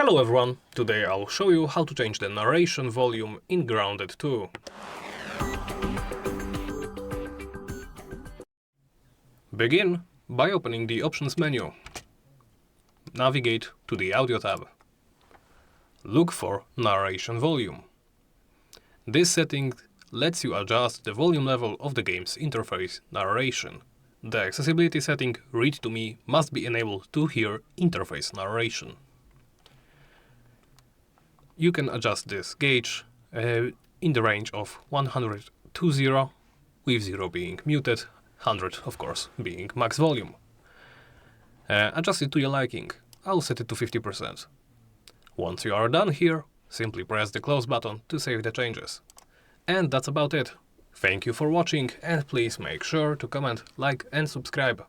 Hello everyone, today I'll show you how to change the narration volume in Grounded 2. Begin by opening the Options menu. Navigate to the Audio tab. Look for Narration Volume. This setting lets you adjust the volume level of the game's interface narration. The accessibility setting Read to Me must be enabled to hear interface narration. You can adjust this gauge in the range of 100 to 0, with 0 being muted, 100 of course being max volume. Adjust it to your liking. I'll set it to 50%. Once you are done here, simply press the close button to save the changes. And that's about it. Thank you for watching, and please make sure to comment, like and subscribe.